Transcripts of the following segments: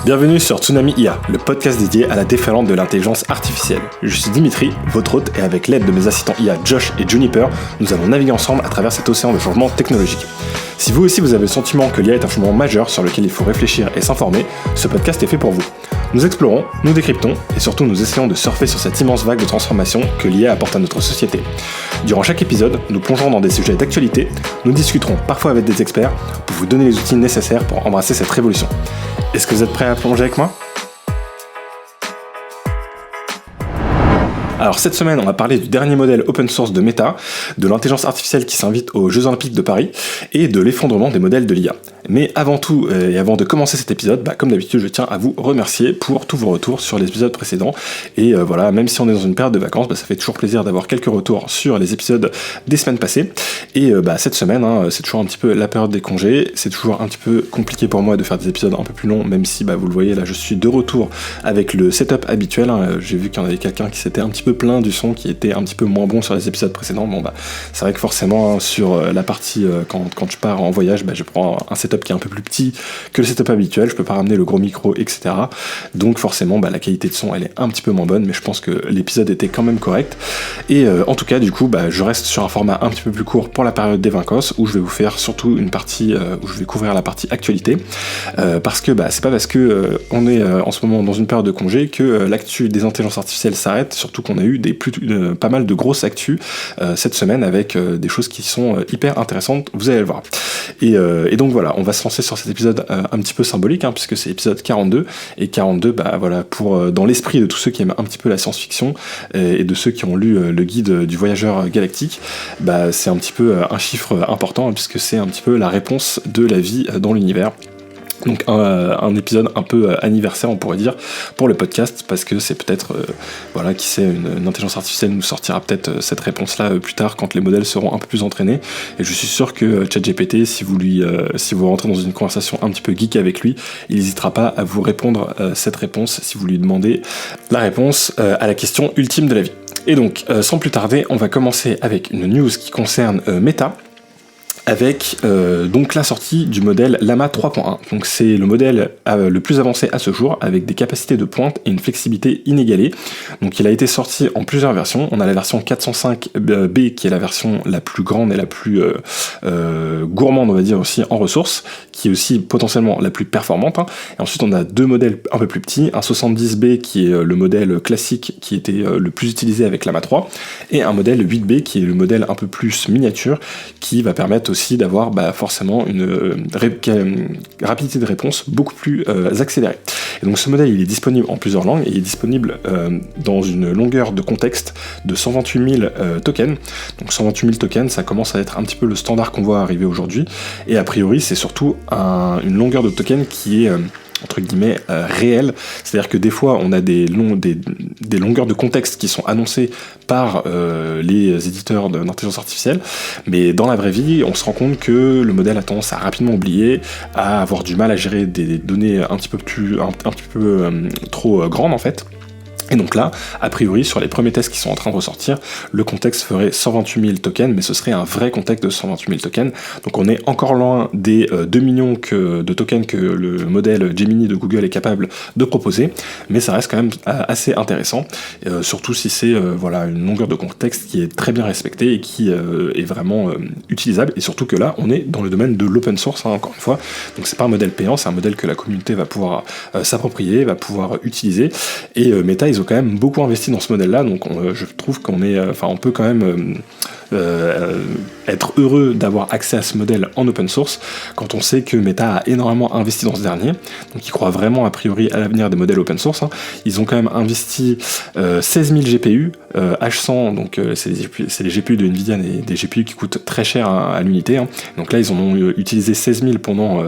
Bienvenue sur Tsunami IA, le podcast dédié à la déferlante de l'intelligence artificielle. Je suis Dimitri, votre hôte, et avec l'aide de mes assistants IA Josh et Juniper, nous allons naviguer ensemble à travers cet océan de changement technologique. Si vous aussi vous avez le sentiment que l'IA est un changement majeur sur lequel il faut réfléchir et s'informer, ce podcast est fait pour vous. Nous explorons, nous décryptons, et surtout nous essayons de surfer sur cette immense vague de transformation que l'IA apporte à notre société. Durant chaque épisode, nous plongerons dans des sujets d'actualité, nous discuterons parfois avec des experts pour vous donner les outils nécessaires pour embrasser cette révolution. Est-ce que vous êtes prêts à plonger avec moi ? Alors cette semaine, on va parler du dernier modèle open source de Meta, de l'intelligence artificielle qui s'invite aux Jeux Olympiques de Paris et de l'effondrement des modèles de l'IA. Mais avant tout, et avant de commencer cet épisode, comme d'habitude, je tiens à vous remercier pour tous vos retours sur les épisodes précédents. Et voilà, même si on est dans une période de vacances, ça fait toujours plaisir d'avoir quelques retours sur les épisodes des semaines passées. Et cette semaine, c'est toujours un petit peu la période des congés. C'est toujours un petit peu compliqué pour moi de faire des épisodes un peu plus longs, même si vous le voyez, là je suis de retour avec le setup habituel. J'ai vu qu'il y en avait quelqu'un qui s'était un petit peu plaint du son, qui était un petit peu moins bon sur les épisodes précédents. C'est vrai que forcément, sur la partie, quand je pars en voyage, je prends un setup qui est un peu plus petit que le setup habituel, je peux pas ramener le gros micro, etc. Donc forcément, la qualité de son, elle est un petit peu moins bonne, mais je pense que l'épisode était quand même correct. Et en tout cas, du coup, je reste sur un format un petit peu plus court pour la période des vacances, où je vais vous faire surtout une partie où je vais couvrir la partie actualité, parce que c'est pas parce que on est en ce moment dans une période de congé que l'actu des intelligences artificielles s'arrête, surtout qu'on a eu pas mal de grosses actus cette semaine avec des choses qui sont hyper intéressantes, vous allez le voir. Et donc voilà, on va se lancer sur cet épisode un petit peu symbolique, puisque c'est l'épisode 42, et 42, pour dans l'esprit de tous ceux qui aiment un petit peu la science-fiction et de ceux qui ont lu le guide du voyageur galactique, c'est un petit peu un chiffre important, puisque c'est un petit peu la réponse de la vie dans l'univers. Donc un épisode un peu anniversaire, on pourrait dire, pour le podcast, parce que c'est peut-être, qui sait, une intelligence artificielle nous sortira peut-être cette réponse-là plus tard, quand les modèles seront un peu plus entraînés. Et je suis sûr que ChatGPT, si vous rentrez dans une conversation un petit peu geek avec lui, il n'hésitera pas à vous répondre cette réponse, si vous lui demandez la réponse à la question ultime de la vie. Et donc, sans plus tarder, on va commencer avec une news qui concerne Meta, avec donc la sortie du modèle Llama 3.1. Donc c'est le modèle le plus avancé à ce jour, avec des capacités de pointe et une flexibilité inégalée. Donc il a été sorti en plusieurs versions. On a la version 405B qui est la version la plus grande et la plus gourmande, on va dire, aussi en ressources, qui est aussi potentiellement la plus performante. Et ensuite on a deux modèles un peu plus petits, un 70B qui est le modèle classique qui était le plus utilisé avec Llama 3, et un modèle 8B qui est le modèle un peu plus miniature, qui va permettre aussi d'avoir forcément une rapidité de réponse beaucoup plus accélérée. Et donc ce modèle, il est disponible en plusieurs langues, et il est disponible dans une longueur de contexte de 128 000 tokens. Donc 128 000 tokens, ça commence à être un petit peu le standard qu'on voit arriver aujourd'hui, et a priori c'est surtout une longueur de tokens qui est entre guillemets réel, c'est-à-dire que des fois on a des longueurs de contexte qui sont annoncées par les éditeurs d'intelligence artificielle, mais dans la vraie vie on se rend compte que le modèle a tendance à rapidement oublier, à avoir du mal à gérer des données un petit peu trop grandes en fait. Et donc là, a priori, sur les premiers tests qui sont en train de ressortir, le contexte ferait 128 000 tokens, mais ce serait un vrai contexte de 128 000 tokens. Donc on est encore loin des 2 millions de tokens que le modèle Gemini de Google est capable de proposer, mais ça reste quand même assez intéressant, surtout si c'est une longueur de contexte qui est très bien respectée et qui est vraiment utilisable, et surtout que là, on est dans le domaine de l'open source, encore une fois. Donc c'est pas un modèle payant, c'est un modèle que la communauté va pouvoir s'approprier, va pouvoir utiliser, et Meta, ils ont quand même beaucoup investi dans ce modèle-là, donc je trouve qu'on peut quand même être heureux d'avoir accès à ce modèle en open source, quand on sait que Meta a énormément investi dans ce dernier, donc ils croient vraiment a priori à l'avenir des modèles open source. Ils ont quand même investi 16 000 GPU, H100, donc c'est les GPU de Nvidia, des GPU qui coûtent très cher à l'unité, donc là ils en ont utilisé 16 000 pendant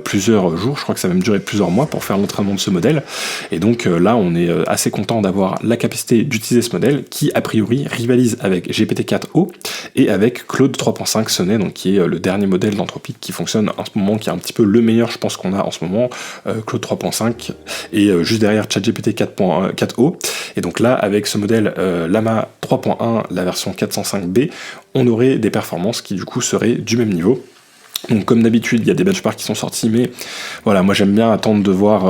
plusieurs jours, je crois que ça va même durer plusieurs mois pour faire l'entraînement de ce modèle, et donc là on est assez content d'avoir la capacité d'utiliser ce modèle qui a priori rivalise avec GPT-4o et avec Claude 3.5 Sonnet, donc qui est le dernier modèle d'Anthropic qui fonctionne en ce moment, qui est un petit peu le meilleur, je pense, qu'on a en ce moment, Claude 3.5, et juste derrière ChatGPT 4o. Et donc là, avec ce modèle Llama 3.1, la version 405B, on aurait des performances qui du coup seraient du même niveau. Donc comme d'habitude, il y a des benchmarks qui sont sortis, mais voilà, moi j'aime bien attendre de voir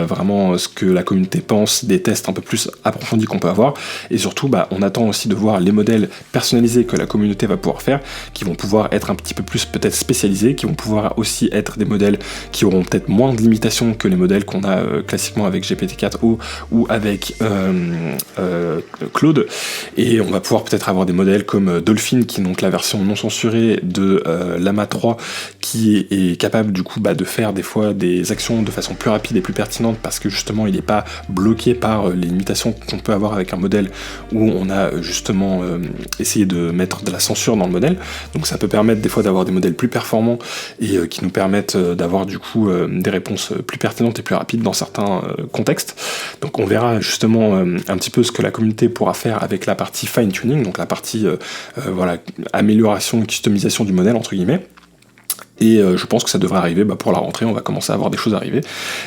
vraiment ce que la communauté pense, des tests un peu plus approfondis qu'on peut avoir, et surtout on attend aussi de voir les modèles personnalisés que la communauté va pouvoir faire, qui vont pouvoir être un petit peu plus peut-être spécialisés, qui vont pouvoir aussi être des modèles qui auront peut-être moins de limitations que les modèles qu'on a classiquement avec GPT-4o ou avec Claude, et on va pouvoir peut-être avoir des modèles comme Dolphin, qui est donc la version non censurée de Llama 3, qui est capable du coup de faire des fois des actions de façon plus rapide et plus pertinente, parce que justement il n'est pas bloqué par les limitations qu'on peut avoir avec un modèle où on a justement essayé de mettre de la censure dans le modèle. Donc ça peut permettre des fois d'avoir des modèles plus performants et qui nous permettent d'avoir du coup des réponses plus pertinentes et plus rapides dans certains contextes. Donc on verra justement un petit peu ce que la communauté pourra faire avec la partie fine tuning, donc la partie amélioration et customisation du modèle entre guillemets. Et je pense que ça devrait arriver pour la rentrée, on va commencer à avoir des choses arriver,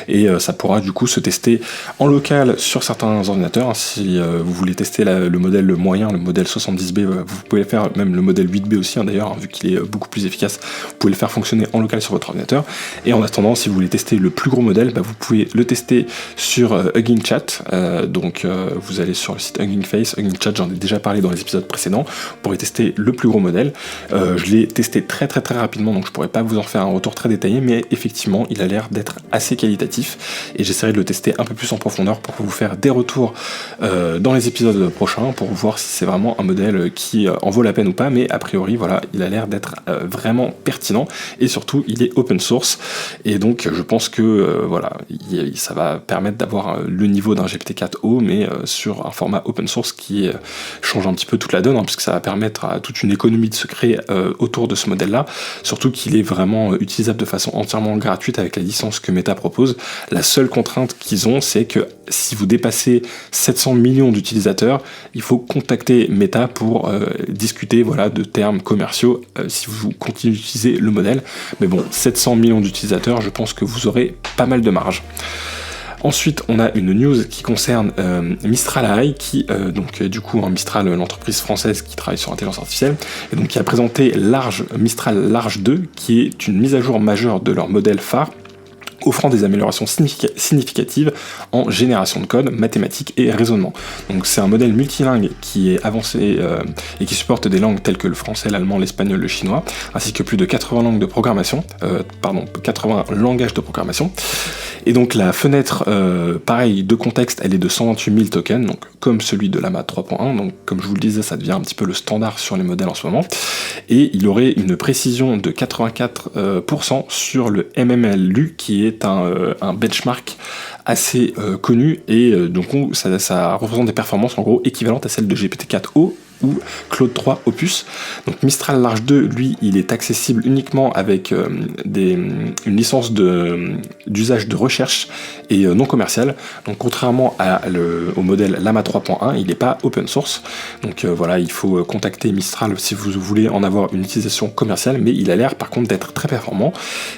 et ça pourra du coup se tester en local sur certains ordinateurs. Si vous voulez tester le modèle moyen, le modèle 70B, vous pouvez le faire, même le modèle 8B aussi d'ailleurs, vu qu'il est beaucoup plus efficace, vous pouvez le faire fonctionner en local sur votre ordinateur. Et en attendant, si vous voulez tester le plus gros modèle, vous pouvez le tester sur Hugging Chat, donc vous allez sur le site Hugging Face, Hugging Chat, j'en ai déjà parlé dans les épisodes précédents, vous pourrez tester le plus gros modèle. Je l'ai testé très rapidement, donc je pourrais pas vous en faire un retour très détaillé, mais effectivement il a l'air d'être assez qualitatif, et j'essaierai de le tester un peu plus en profondeur pour vous faire des retours dans les épisodes prochains, pour voir si c'est vraiment un modèle qui en vaut la peine ou pas. Mais a priori voilà, il a l'air d'être vraiment pertinent, et surtout il est open source, et donc je pense que ça va permettre d'avoir le niveau d'un GPT-4o, mais sur un format open source qui change un petit peu toute la donne, puisque ça va permettre à toute une économie de se créer autour de ce modèle là, surtout qu'il est vraiment utilisable de façon entièrement gratuite avec la licence que Meta propose. La seule contrainte qu'ils ont, c'est que si vous dépassez 700 millions d'utilisateurs, il faut contacter Meta pour discuter de termes commerciaux si vous continuez d'utiliser le modèle. Mais bon, 700 millions d'utilisateurs, je pense que vous aurez pas mal de marge. Ensuite, on a une news qui concerne Mistral AI, qui du coup Mistral, l'entreprise française qui travaille sur l'intelligence artificielle, et donc qui a présenté Mistral Large 2, qui est une mise à jour majeure de leur modèle phare, offrant des améliorations significatives en génération de code, mathématiques et raisonnement. Donc c'est un modèle multilingue qui est avancé et qui supporte des langues telles que le français, l'allemand, l'espagnol, le chinois, ainsi que plus de 80 langues de programmation, 80 langages de programmation. Et donc la fenêtre, pareil, de contexte, elle est de 128 000 tokens, donc comme celui de Llama 3.1, donc comme je vous le disais, ça devient un petit peu le standard sur les modèles en ce moment, et il aurait une précision de 84% sur le MMLU, qui est un benchmark assez connu, et donc ça représente des performances en gros équivalentes à celles de GPT-4o ou Claude 3 Opus. Donc Mistral Large 2, lui, il est accessible uniquement avec une licence d'usage de recherche et non commercial. Donc contrairement au modèle Llama 3.1, il n'est pas open source. Donc il faut contacter Mistral si vous voulez en avoir une utilisation commerciale, mais il a l'air par contre d'être très performant.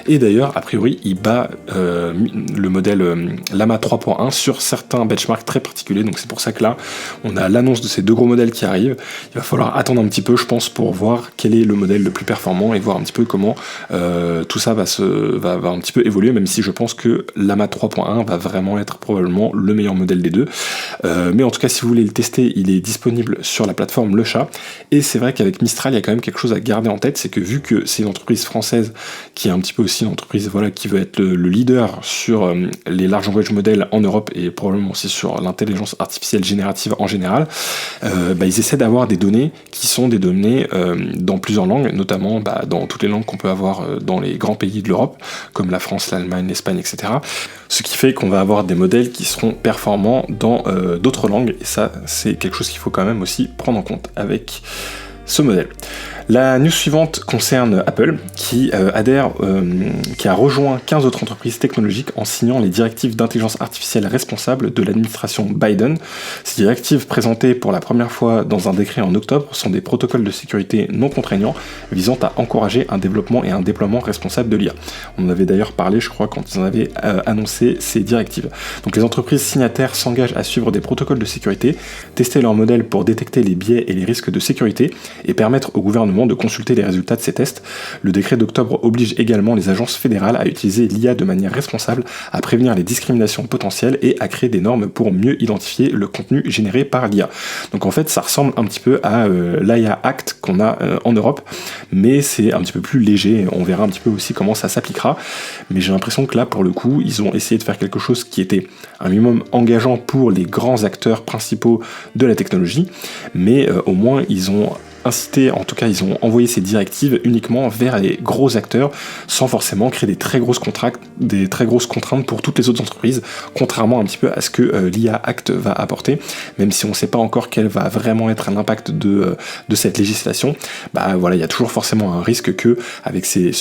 Et d'ailleurs, a priori, il bat le modèle Llama 3.1 sur certains benchmarks très particuliers. Donc c'est pour ça que là, on a l'annonce de ces deux gros modèles qui arrivent. Il va falloir attendre un petit peu, je pense, pour voir quel est le modèle le plus performant et voir un petit peu comment tout ça va un petit peu évoluer, même si je pense que Llama 3.1 va vraiment être probablement le meilleur modèle des deux. Mais en tout cas, si vous voulez le tester, il est disponible sur la plateforme Le Chat. Et c'est vrai qu'avec Mistral, il y a quand même quelque chose à garder en tête, c'est que vu que c'est une entreprise française qui est un petit peu aussi une entreprise qui veut être le leader sur les large language models en Europe et probablement aussi sur l'intelligence artificielle générative en général, ils essaient d'avoir des données qui sont des données dans plusieurs langues, notamment dans toutes les langues qu'on peut avoir dans les grands pays de l'Europe, comme la France, l'Allemagne, l'Espagne, etc. Ce qui fait qu'on va avoir des modèles qui seront performants dans d'autres langues, et ça, c'est quelque chose qu'il faut quand même aussi prendre en compte avec ce modèle. La news suivante concerne Apple, qui qui a rejoint 15 autres entreprises technologiques en signant les directives d'intelligence artificielle responsable de l'administration Biden. Ces directives, présentées pour la première fois dans un décret en octobre, sont des protocoles de sécurité non contraignants visant à encourager un développement et un déploiement responsable de l'IA. On en avait d'ailleurs parlé, je crois, quand ils en avaient annoncé ces directives. Donc les entreprises signataires s'engagent à suivre des protocoles de sécurité, tester leurs modèles pour détecter les biais et les risques de sécurité, et permettre au gouvernement gouvernement de consulter les résultats de ces tests. Le décret d'octobre oblige également les agences fédérales à utiliser l'IA de manière responsable, à prévenir les discriminations potentielles et à créer des normes pour mieux identifier le contenu généré par l'IA. Donc en fait, ça ressemble un petit peu à l'IA Act qu'on a en Europe, mais c'est un petit peu plus léger. On verra un petit peu aussi comment ça s'appliquera. Mais j'ai l'impression que là, pour le coup, ils ont essayé de faire quelque chose qui était un minimum engageant pour les grands acteurs principaux de la technologie, mais au moins ils ont incité, en tout cas ils ont envoyé ces directives uniquement vers les gros acteurs sans forcément créer des très grosses contraintes pour toutes les autres entreprises, contrairement un petit peu à ce que l'IA Act va apporter, même si on ne sait pas encore quel va vraiment être l'impact de cette législation. Voilà, il y a toujours forcément un risque que avec ces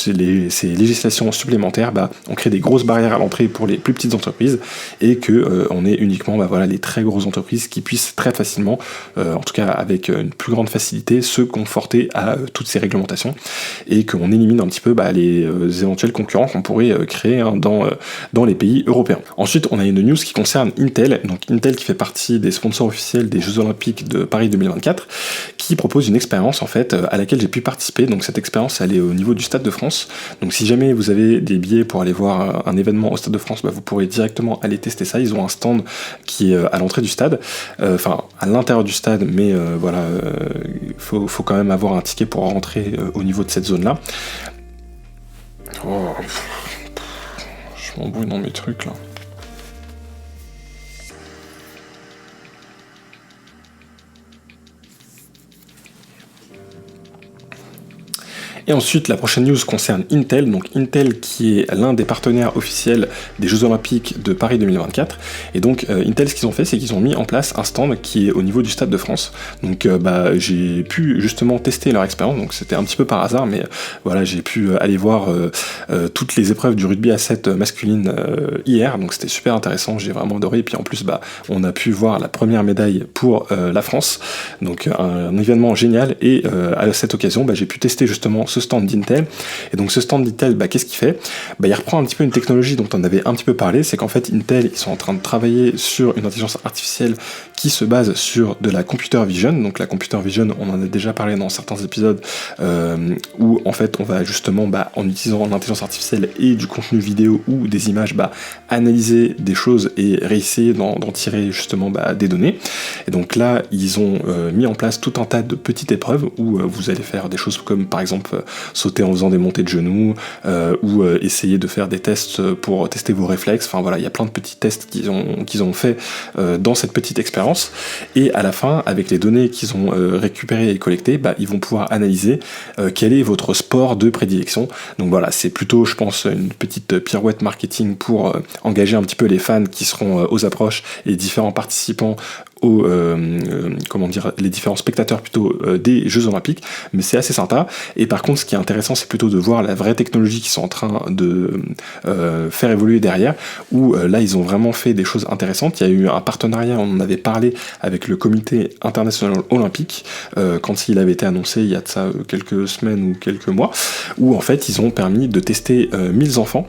législations supplémentaires, on crée des grosses barrières à l'entrée pour les plus petites entreprises et que on ait uniquement les très grosses entreprises qui puissent très facilement, en tout cas avec une plus grande facilité, se conforter à toutes ces réglementations et qu'on élimine un petit peu les éventuels concurrents qu'on pourrait créer dans les pays européens. Ensuite, on a une news qui concerne Intel, donc Intel qui fait partie des sponsors officiels des Jeux Olympiques de Paris 2024, qui propose une expérience en fait à laquelle j'ai pu participer. Donc cette expérience, elle est au niveau du Stade de France. Donc si jamais vous avez des billets pour aller voir un événement au Stade de France, vous pourrez directement aller tester ça. Ils ont un stand qui est à l'entrée du stade, à l'intérieur du stade, mais faut quand même avoir un ticket pour rentrer au niveau de cette zone-là. Je m'embrouille dans mes trucs là. Et ensuite, la prochaine news concerne Intel, donc Intel qui est l'un des partenaires officiels des Jeux Olympiques de Paris 2024. Et donc Intel, ce qu'ils ont fait, c'est qu'ils ont mis en place un stand qui est au niveau du Stade de France. Donc j'ai pu justement tester leur expérience, donc c'était un petit peu par hasard, mais voilà, j'ai pu aller voir toutes les épreuves du rugby à 7 masculine hier, donc c'était super intéressant, j'ai vraiment adoré. Et puis en plus, on a pu voir la première médaille pour la France, donc un événement génial. Et à cette occasion, j'ai pu tester justement ce stand d'Intel. Et donc ce stand d'Intel, qu'est-ce qu'il fait ? Il reprend un petit peu une technologie dont on avait un petit peu parlé, c'est qu'en fait Intel, ils sont en train de travailler sur une intelligence artificielle qui se base sur de la computer vision. Donc la computer vision, on en a déjà parlé dans certains épisodes, où en fait on va justement, en utilisant l'intelligence artificielle et du contenu vidéo ou des images, analyser des choses et réessayer d'en tirer justement des données. Et donc là, ils ont mis en place tout un tas de petites épreuves où vous allez faire des choses comme par exemple sauter en faisant des montées de genoux, ou essayer de faire des tests pour tester vos réflexes. Enfin voilà, il y a plein de petits tests qu'ils ont fait dans cette petite expérience. Et à la fin, avec les données qu'ils ont récupérées et collectées, ils vont pouvoir analyser quel est votre sport de prédilection. Donc voilà, c'est plutôt, je pense, une petite pirouette marketing pour engager un petit peu les fans qui seront aux approches et les différents participants les différents spectateurs plutôt des Jeux Olympiques, mais c'est assez sympa. Et par contre, ce qui est intéressant, c'est plutôt de voir la vraie technologie qu'ils sont en train de faire évoluer derrière, où là, ils ont vraiment fait des choses intéressantes. Il y a eu un partenariat, on en avait parlé avec le Comité international olympique, quand il avait été annoncé il y a de ça quelques semaines ou quelques mois, où en fait, ils ont permis de tester 1000 enfants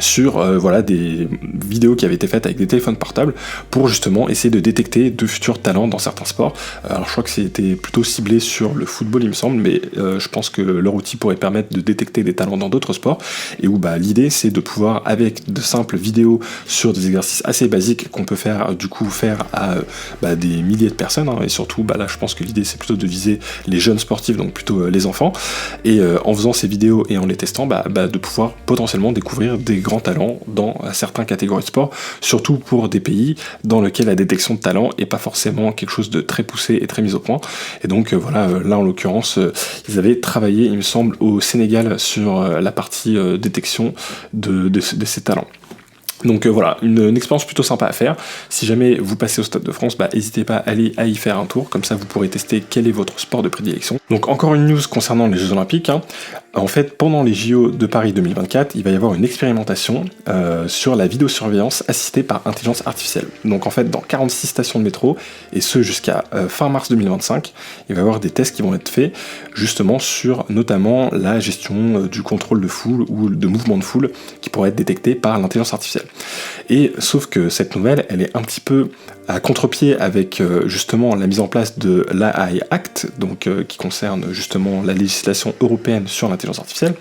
sur des vidéos qui avaient été faites avec des téléphones portables pour justement essayer de détecter de futurs talents dans certains sports. Alors je crois que c'était plutôt ciblé sur le football, il me semble, mais je pense que leur outil pourrait permettre de détecter des talents dans d'autres sports, et où l'idée c'est de pouvoir, avec de simples vidéos sur des exercices assez basiques qu'on peut faire à des milliers de personnes, et surtout là je pense que l'idée c'est plutôt de viser les jeunes sportifs, donc plutôt les enfants, et en faisant ces vidéos et en les testant, de pouvoir potentiellement découvrir des grands talents dans certaines catégories de sport, surtout pour des pays dans lesquels la détection de talent est pas forcément quelque chose de très poussé et très mis au point. Et donc là en l'occurrence, ils avaient travaillé, il me semble, au Sénégal sur la partie détection de ces talents. Donc voilà, une expérience plutôt sympa à faire. Si jamais vous passez au Stade de France, n'hésitez pas à aller y faire un tour, comme ça vous pourrez tester quel est votre sport de prédilection. Donc encore une news concernant les Jeux Olympiques. En fait, pendant les JO de Paris 2024, il va y avoir une expérimentation sur la vidéosurveillance assistée par intelligence artificielle. Donc en fait, dans 46 stations de métro, et ce jusqu'à fin mars 2025, il va y avoir des tests qui vont être faits justement sur notamment la gestion du contrôle de foule ou de mouvement de foule qui pourrait être détecté par l'intelligence artificielle. Et sauf que cette nouvelle, elle est un petit peu à contre-pied avec justement la mise en place de l'AI Act, donc qui concerne justement la législation européenne sur l'intelligence artificielle,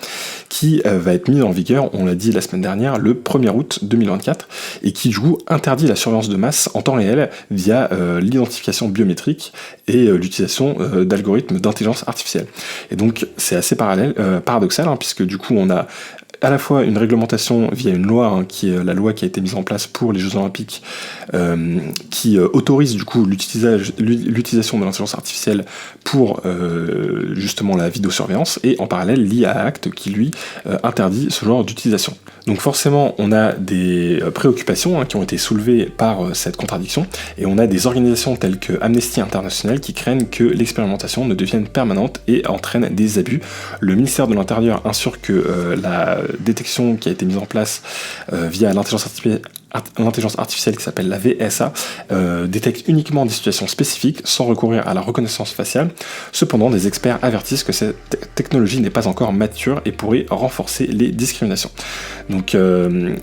qui va être mise en vigueur, on l'a dit la semaine dernière, le 1er août 2024, et qui du coup interdit la surveillance de masse en temps réel via l'identification biométrique et l'utilisation d'algorithmes d'intelligence artificielle. Et donc c'est assez paradoxal, puisque du coup on a à la fois une réglementation via une loi, qui est la loi qui a été mise en place pour les Jeux Olympiques, qui autorise du coup l'utilisation de l'intelligence artificielle pour justement la vidéosurveillance, et en parallèle l'IA Act qui lui interdit ce genre d'utilisation. Donc forcément on a des préoccupations qui ont été soulevées par cette contradiction, et on a des organisations telles que Amnesty International qui craignent que l'expérimentation ne devienne permanente et entraîne des abus. Le ministère de l'Intérieur assure que la détection qui a été mise en place via l'intelligence artificielle qui s'appelle la VSA détecte uniquement des situations spécifiques sans recourir à la reconnaissance faciale. Cependant, des experts avertissent que cette technologie n'est pas encore mature et pourrait renforcer les discriminations. Donc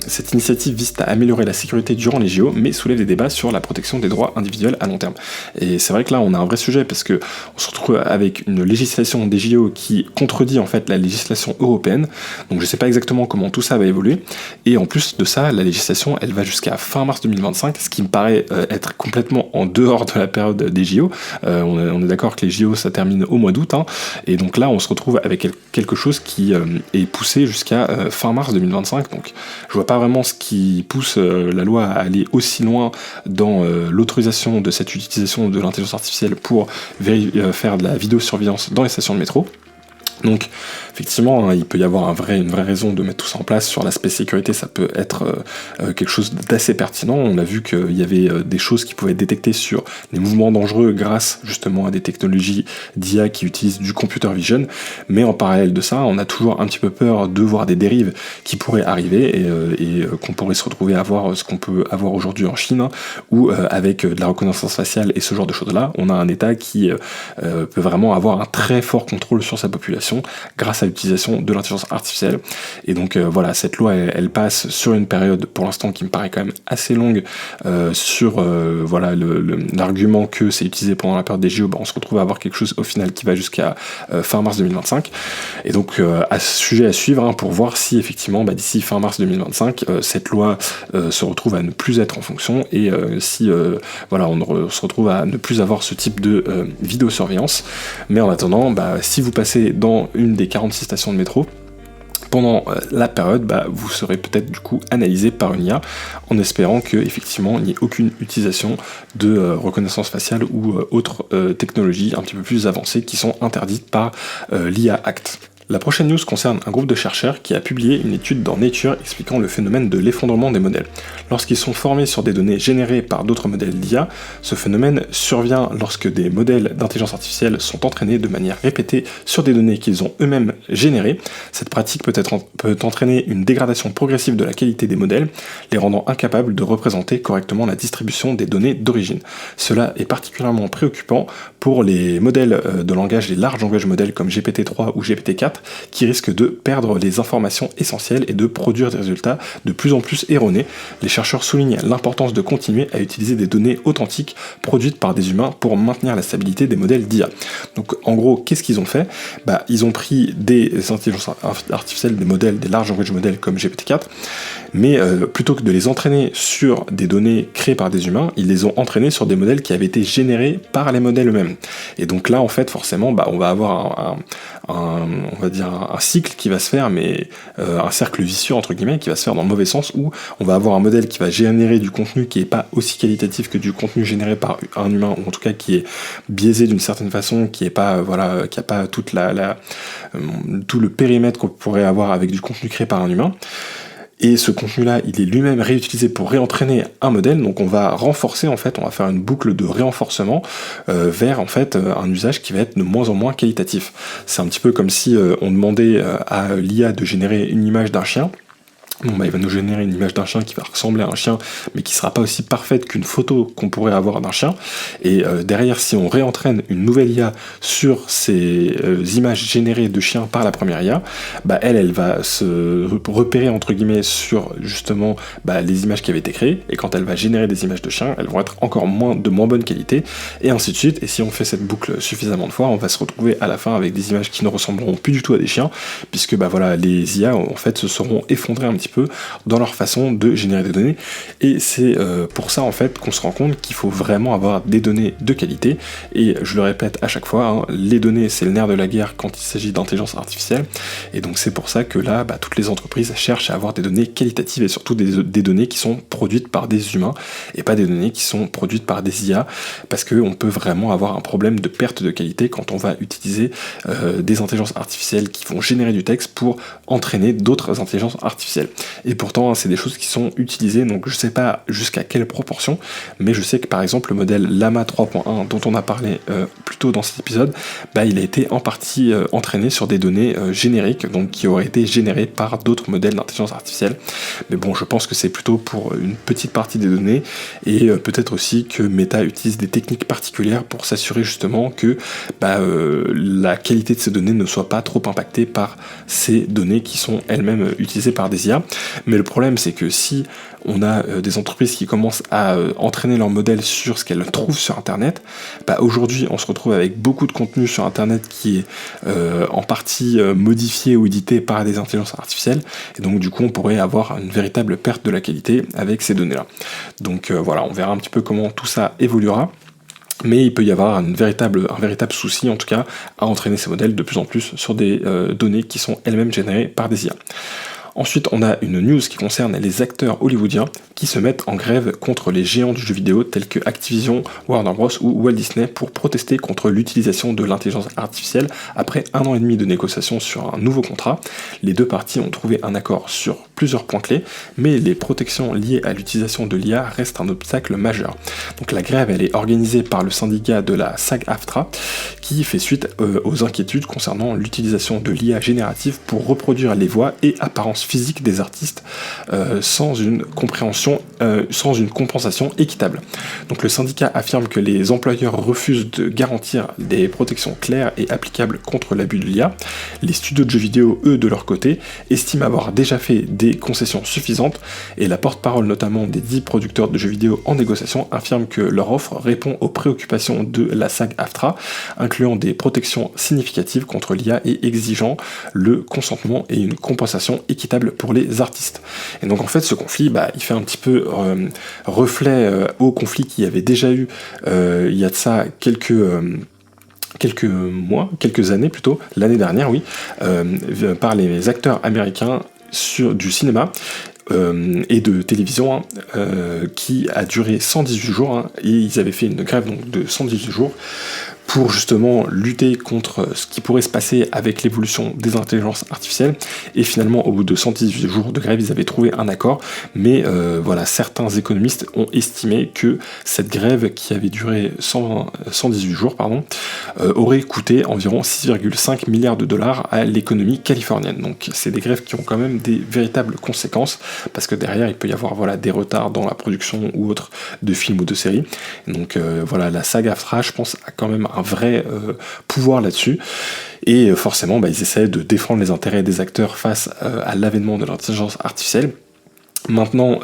cette initiative vise à améliorer la sécurité durant les JO, mais soulève des débats sur la protection des droits individuels à long terme. Et c'est vrai que là on a un vrai sujet, parce que on se retrouve avec une législation des JO qui contredit en fait la législation européenne. Donc je sais pas exactement comment tout ça va évoluer, et en plus de ça, la législation elle va jusqu'à fin mars 2025, ce qui me paraît être complètement en dehors de la période des JO. On est d'accord que les JO ça termine au mois d'août, et donc là on se retrouve avec quelque chose qui est poussé jusqu'à fin mars 2025. Donc je vois pas vraiment ce qui pousse la loi à aller aussi loin dans l'autorisation de cette utilisation de l'intelligence artificielle pour faire de la vidéosurveillance dans les stations de métro. Donc effectivement, il peut y avoir une vraie raison de mettre tout ça en place. Sur l'aspect sécurité, ça peut être quelque chose d'assez pertinent. On a vu qu'il y avait des choses qui pouvaient être détectées sur des mouvements dangereux grâce justement à des technologies d'IA qui utilisent du computer vision. Mais en parallèle de ça, on a toujours un petit peu peur de voir des dérives qui pourraient arriver, et qu'on pourrait se retrouver à avoir ce qu'on peut avoir aujourd'hui en Chine, où avec de la reconnaissance faciale et ce genre de choses-là, on a un État qui peut vraiment avoir un très fort contrôle sur sa population grâce à l'utilisation de l'intelligence artificielle. Et donc voilà, cette loi elle passe sur une période pour l'instant qui me paraît quand même assez longue, sur voilà l'argument que c'est utilisé pendant la période des JO. On se retrouve à avoir quelque chose au final qui va jusqu'à fin mars 2025, et donc à ce sujet à suivre, pour voir si effectivement d'ici fin mars 2025 cette loi se retrouve à ne plus être en fonction, et si voilà on se retrouve à ne plus avoir ce type de vidéosurveillance. Mais en attendant, si vous passez dans une des 46 stations de métro pendant la période, vous serez peut-être du coup analysé par une IA, en espérant que effectivement il n'y ait aucune utilisation de reconnaissance faciale ou autres technologies un petit peu plus avancées qui sont interdites par l'IA Act. La prochaine news concerne un groupe de chercheurs qui a publié une étude dans Nature expliquant le phénomène de l'effondrement des modèles. Lorsqu'ils sont formés sur des données générées par d'autres modèles d'IA, ce phénomène survient lorsque des modèles d'intelligence artificielle sont entraînés de manière répétée sur des données qu'ils ont eux-mêmes générées. Cette pratique peut entraîner une dégradation progressive de la qualité des modèles, les rendant incapables de représenter correctement la distribution des données d'origine. Cela est particulièrement préoccupant pour les modèles de langage, les larges langages modèles comme GPT-3 ou GPT-4, qui risquent de perdre les informations essentielles et de produire des résultats de plus en plus erronés. Les chercheurs soulignent l'importance de continuer à utiliser des données authentiques produites par des humains pour maintenir la stabilité des modèles d'IA. Donc en gros, qu'est-ce qu'ils ont fait ? Ils ont pris des intelligences artificielles, des modèles, des large language models comme GPT-4, mais plutôt que de les entraîner sur des données créées par des humains, ils les ont entraînés sur des modèles qui avaient été générés par les modèles eux-mêmes. Et donc là, en fait, forcément, on va avoir un cycle qui va se faire, mais un cercle vicieux entre guillemets qui va se faire dans le mauvais sens, où on va avoir un modèle qui va générer du contenu qui est pas aussi qualitatif que du contenu généré par un humain, ou en tout cas qui est biaisé d'une certaine façon, qui est pas qui a pas toute tout le périmètre qu'on pourrait avoir avec du contenu créé par un humain. Et ce contenu-là, il est lui-même réutilisé pour réentraîner un modèle, donc on va renforcer, on va faire une boucle de renforcement vers un usage qui va être de moins en moins qualitatif. C'est un petit peu comme si on demandait à l'IA de générer une image d'un chien. il va nous générer une image d'un chien qui va ressembler à un chien, mais qui sera pas aussi parfaite qu'une photo qu'on pourrait avoir d'un chien. Et derrière, si on réentraîne une nouvelle IA sur ces images générées de chiens par la première IA, elle va se repérer entre guillemets sur justement les images qui avaient été créées, et quand elle va générer des images de chiens, elles vont être encore de moins bonne qualité, et ainsi de suite. Et si on fait cette boucle suffisamment de fois, on va se retrouver à la fin avec des images qui ne ressembleront plus du tout à des chiens, puisque les IA en fait se seront effondrées un petit peu dans leur façon de générer des données. Et c'est pour ça en fait qu'on se rend compte qu'il faut vraiment avoir des données de qualité. Et je le répète à chaque fois, les données c'est le nerf de la guerre quand il s'agit d'intelligence artificielle. Et donc c'est pour ça que là, toutes les entreprises cherchent à avoir des données qualitatives, et surtout des données qui sont produites par des humains et pas des données qui sont produites par des IA, parce qu'on peut vraiment avoir un problème de perte de qualité quand on va utiliser des intelligences artificielles qui vont générer du texte pour entraîner d'autres intelligences artificielles. Et pourtant, c'est des choses qui sont utilisées, donc je sais pas jusqu'à quelle proportion, mais je sais que par exemple le modèle Llama 3.1 dont on a parlé plus tôt dans cet épisode, il a été en partie entraîné sur des données génériques, donc qui auraient été générées par d'autres modèles d'intelligence artificielle. Mais bon, je pense que c'est plutôt pour une petite partie des données, et peut-être aussi que Meta utilise des techniques particulières pour s'assurer justement que la qualité de ces données ne soit pas trop impactée par ces données qui sont elles-mêmes utilisées par des IA. Mais le problème, c'est que si on a des entreprises qui commencent à entraîner leur modèle sur ce qu'elles trouvent sur Internet, aujourd'hui on se retrouve avec beaucoup de contenu sur Internet qui est en partie modifié ou édité par des intelligences artificielles, et donc du coup on pourrait avoir une véritable perte de la qualité avec ces données-là. Donc on verra un petit peu comment tout ça évoluera. Mais il peut y avoir un véritable souci, en tout cas, à entraîner ces modèles de plus en plus sur des données qui sont elles-mêmes générées par des IA. Ensuite, on a une news qui concerne les acteurs hollywoodiens qui se mettent en grève contre les géants du jeu vidéo tels que Activision, Warner Bros ou Walt Disney pour protester contre l'utilisation de l'intelligence artificielle après 1 an et demi de négociations sur un nouveau contrat. Les deux parties ont trouvé un accord sur plusieurs points clés, mais les protections liées à l'utilisation de l'IA restent un obstacle majeur. Donc la grève, elle est organisée par le syndicat de la SAG-AFTRA qui fait suite aux inquiétudes concernant l'utilisation de l'IA générative pour reproduire les voix et apparences physiques des artistes sans une compensation équitable. Donc le syndicat affirme que les employeurs refusent de garantir des protections claires et applicables contre l'abus de l'IA. Les studios de jeux vidéo, eux, de leur côté, estiment avoir déjà fait des concessions suffisantes, et la porte-parole notamment des 10 producteurs de jeux vidéo en négociation affirme que leur offre répond aux préoccupations de la SAG-AFTRA, incluant des protections significatives contre l'IA et exigeant le consentement et une compensation équitable pour les artistes. Et donc en fait ce conflit, il fait un petit peu reflet au conflit qu'il y avait déjà eu il y a de ça quelques années plutôt, l'année dernière par les acteurs américains du cinéma et de télévision qui a duré 118 jours et ils avaient fait une grève donc, de 118 jours pour justement lutter contre ce qui pourrait se passer avec l'évolution des intelligences artificielles. Et finalement, au bout de 118 jours de grève, ils avaient trouvé un accord. Mais certains économistes ont estimé que cette grève, qui avait duré 118 jours, aurait coûté environ 6,5 milliards de dollars à l'économie californienne. Donc c'est des grèves qui ont quand même des véritables conséquences, parce que derrière, il peut y avoir des retards dans la production ou autre de films ou de séries. Donc la SAG-AFTRA, je pense, a quand même un vrai pouvoir là-dessus, et forcément ils essaient de défendre les intérêts des acteurs face à l'avènement de l'intelligence artificielle. Maintenant,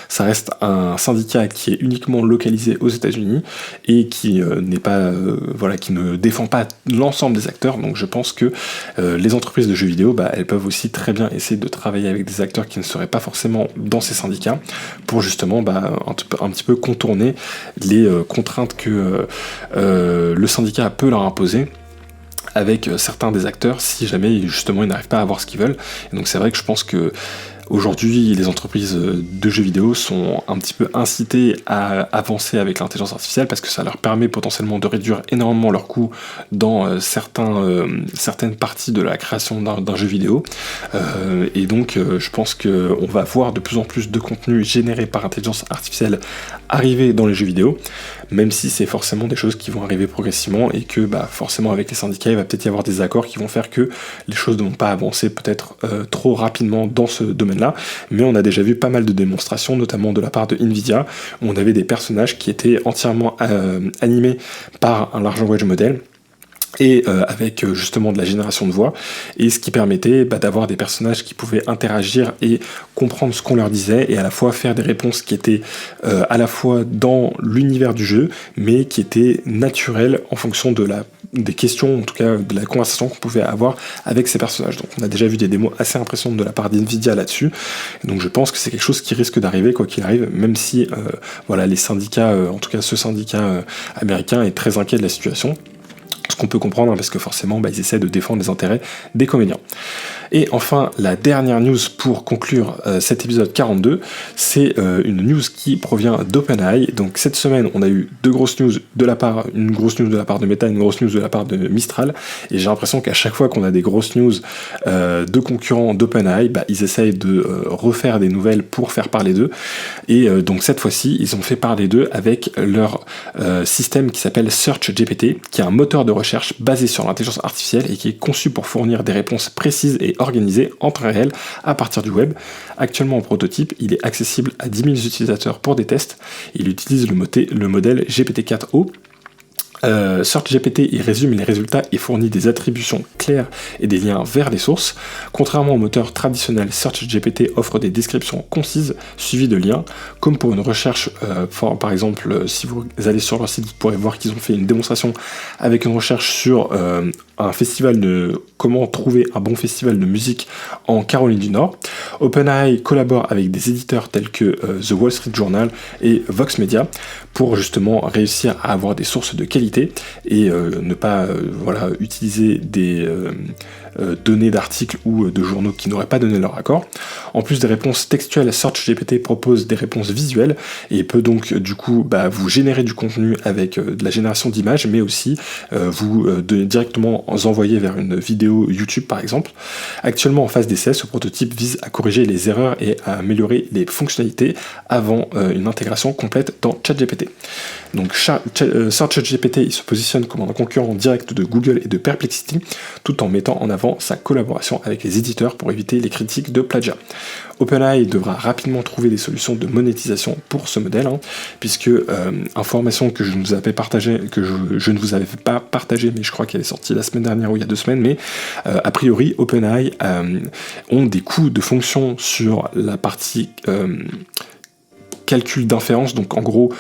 ça reste un syndicat qui est uniquement localisé aux États-Unis et qui qui ne défend pas l'ensemble des acteurs. Donc, je pense que les entreprises de jeux vidéo, elles peuvent aussi très bien essayer de travailler avec des acteurs qui ne seraient pas forcément dans ces syndicats pour justement un petit peu contourner les contraintes que le syndicat peut leur imposer avec certains des acteurs si jamais justement ils n'arrivent pas à avoir ce qu'ils veulent. Et donc, c'est vrai que je pense que aujourd'hui, les entreprises de jeux vidéo sont un petit peu incitées à avancer avec l'intelligence artificielle parce que ça leur permet potentiellement de réduire énormément leurs coûts dans certaines parties de la création d'un jeu vidéo. Et donc, je pense qu'on va voir de plus en plus de contenu généré par intelligence artificielle arriver dans les jeux vidéo, même si c'est forcément des choses qui vont arriver progressivement et que forcément avec les syndicats, il va peut-être y avoir des accords qui vont faire que les choses ne vont pas avancer peut-être trop rapidement dans ce domaine-là. domaine-là, mais on a déjà vu pas mal de démonstrations, notamment de la part de Nvidia, où on avait des personnages qui étaient entièrement animés par un large language model, et avec justement de la génération de voix, et ce qui permettait d'avoir des personnages qui pouvaient interagir et comprendre ce qu'on leur disait, et à la fois faire des réponses qui étaient à la fois dans l'univers du jeu, mais qui étaient naturelles en fonction des questions, en tout cas de la conversation qu'on pouvait avoir avec ces personnages. Donc on a déjà vu des démos assez impressionnantes de la part d'Nvidia là-dessus, donc je pense que c'est quelque chose qui risque d'arriver quoi qu'il arrive, même si voilà, les syndicats, en tout cas ce syndicat américain est très inquiet de la situation. Ce qu'on peut comprendre, parce que forcément, ils essaient de défendre les intérêts des comédiens. Et enfin, la dernière news pour conclure cet épisode 42, c'est une news qui provient d'OpenAI. Donc cette semaine, on a eu deux grosses news une grosse news de la part de Meta, une grosse news de la part de Mistral. Et j'ai l'impression qu'à chaque fois qu'on a des grosses news de concurrents d'OpenAI, ils essayent de refaire des nouvelles pour faire parler d'eux. Et donc cette fois-ci, ils ont fait parler d'eux avec leur système qui s'appelle SearchGPT, qui est un moteur de recherche basé sur l'intelligence artificielle et qui est conçu pour fournir des réponses précises et organisées en temps réel à partir du web. Actuellement en prototype, il est accessible à 10 000 utilisateurs pour des tests. Il utilise le modèle GPT-4o. SearchGPT, il résume les résultats et fournit des attributions claires et des liens vers les sources. Contrairement au moteur traditionnel, SearchGPT offre des descriptions concises suivies de liens, comme pour une recherche, par exemple, si vous allez sur leur site, vous pourrez voir qu'ils ont fait une démonstration avec une recherche sur un festival de comment trouver un bon festival de musique en Caroline du Nord. OpenAI collabore avec des éditeurs tels que The Wall Street Journal et Vox Media pour justement réussir à avoir des sources de qualité et ne pas utiliser des données d'articles ou de journaux qui n'auraient pas donné leur accord. En plus des réponses textuelles, SearchGPT propose des réponses visuelles et peut donc du coup vous générer du contenu avec de la génération d'images, mais aussi directement envoyer vers une vidéo YouTube par exemple. Actuellement en phase d'essai, ce prototype vise à corriger les erreurs et à améliorer les fonctionnalités avant une intégration complète dans ChatGPT. Donc SearchGPT il se positionne comme un concurrent direct de Google et de Perplexity, tout en mettant en avant sa collaboration avec les éditeurs pour éviter les critiques de plagiat. OpenAI devra rapidement trouver des solutions de monétisation pour ce modèle, puisque information que je ne vous avais je ne vous avais pas partagée, mais je crois qu'elle est sortie la semaine dernière ou il y a 2 semaines, mais a priori OpenAI ont des coûts de fonction sur la partie calcul d'inférence, donc en gros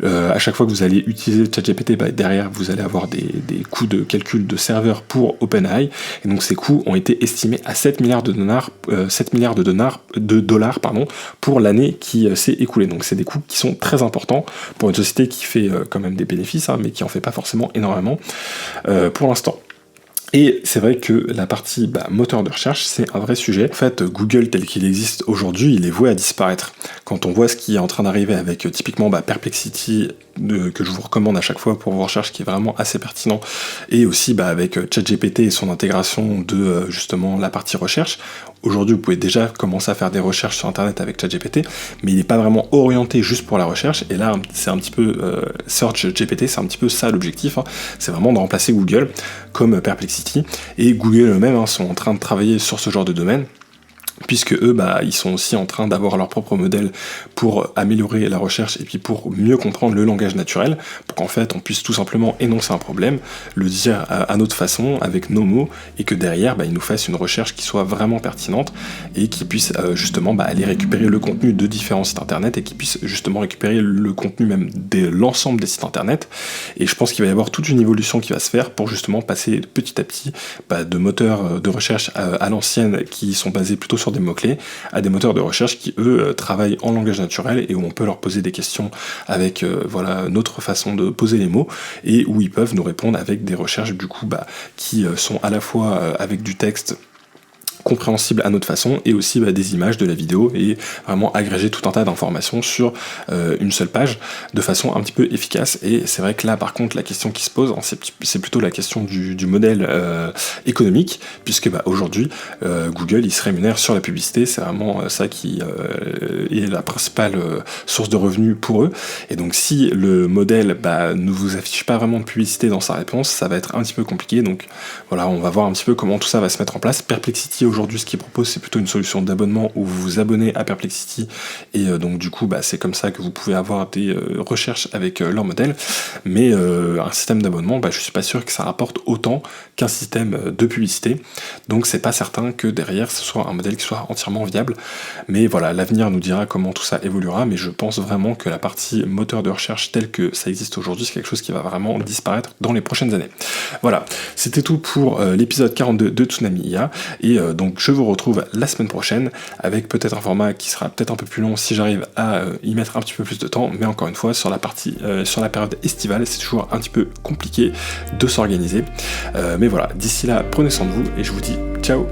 à chaque fois que vous allez utiliser ChatGPT, derrière vous allez avoir des coûts de calcul de serveur pour OpenAI, et donc ces coûts ont été estimés à 7 milliards de dollars pour l'année qui s'est écoulée. Donc c'est des coûts qui sont très importants pour une société qui fait quand même des bénéfices, mais qui en fait pas forcément énormément pour l'instant. Et c'est vrai que la partie moteur de recherche, c'est un vrai sujet. En fait, Google tel qu'il existe aujourd'hui, il est voué à disparaître. Quand on voit ce qui est en train d'arriver avec typiquement Perplexity, que je vous recommande à chaque fois pour vos recherches, qui est vraiment assez pertinent, et aussi avec ChatGPT et son intégration de justement la partie recherche. Aujourd'hui, vous pouvez déjà commencer à faire des recherches sur Internet avec ChatGPT, mais il n'est pas vraiment orienté juste pour la recherche, et là, c'est un petit peu SearchGPT, c'est un petit peu ça l'objectif, c'est vraiment de remplacer Google comme Perplexity, et Google eux-mêmes sont en train de travailler sur ce genre de domaine, puisque eux, ils sont aussi en train d'avoir leur propre modèle pour améliorer la recherche et puis pour mieux comprendre le langage naturel, pour qu'en fait on puisse tout simplement énoncer un problème, le dire à notre façon, avec nos mots, et que derrière, ils nous fassent une recherche qui soit vraiment pertinente et qui puisse justement aller récupérer le contenu de différents sites internet et qui puisse justement récupérer le contenu même de l'ensemble des sites internet. Et je pense qu'il va y avoir toute une évolution qui va se faire pour justement passer petit à petit de moteurs de recherche à l'ancienne qui sont basés plutôt sur des mots-clés, à des moteurs de recherche qui, eux, travaillent en langage naturel et où on peut leur poser des questions avec notre façon de poser les mots et où ils peuvent nous répondre avec des recherches du coup qui sont à la fois avec du texte compréhensible à notre façon et aussi des images, de la vidéo, et vraiment agréger tout un tas d'informations sur une seule page de façon un petit peu efficace. Et c'est vrai que là par contre la question qui se pose, c'est plutôt la question du modèle économique, puisque aujourd'hui Google il se rémunère sur la publicité, c'est vraiment ça qui est la principale source de revenus pour eux, et donc si le modèle ne vous affiche pas vraiment de publicité dans sa réponse, ça va être un petit peu compliqué. Donc voilà, on va voir un petit peu comment tout ça va se mettre en place. Perplexity aujourd'hui aujourd'hui ce qu'ils proposent c'est plutôt une solution d'abonnement où vous vous abonnez à Perplexity et donc du coup c'est comme ça que vous pouvez avoir des recherches avec leur modèle, mais un système d'abonnement, je suis pas sûr que ça rapporte autant qu'un système de publicité, donc c'est pas certain que derrière ce soit un modèle qui soit entièrement viable, mais voilà, l'avenir nous dira comment tout ça évoluera, mais je pense vraiment que la partie moteur de recherche tel que ça existe aujourd'hui, c'est quelque chose qui va vraiment disparaître dans les prochaines années. Voilà, c'était tout pour l'épisode 42 de Tsunami IA, et donc je vous retrouve la semaine prochaine avec peut-être un format qui sera peut-être un peu plus long si j'arrive à y mettre un petit peu plus de temps, mais encore une fois sur la période estivale c'est toujours un petit peu compliqué de s'organiser, mais voilà, d'ici là prenez soin de vous et je vous dis ciao.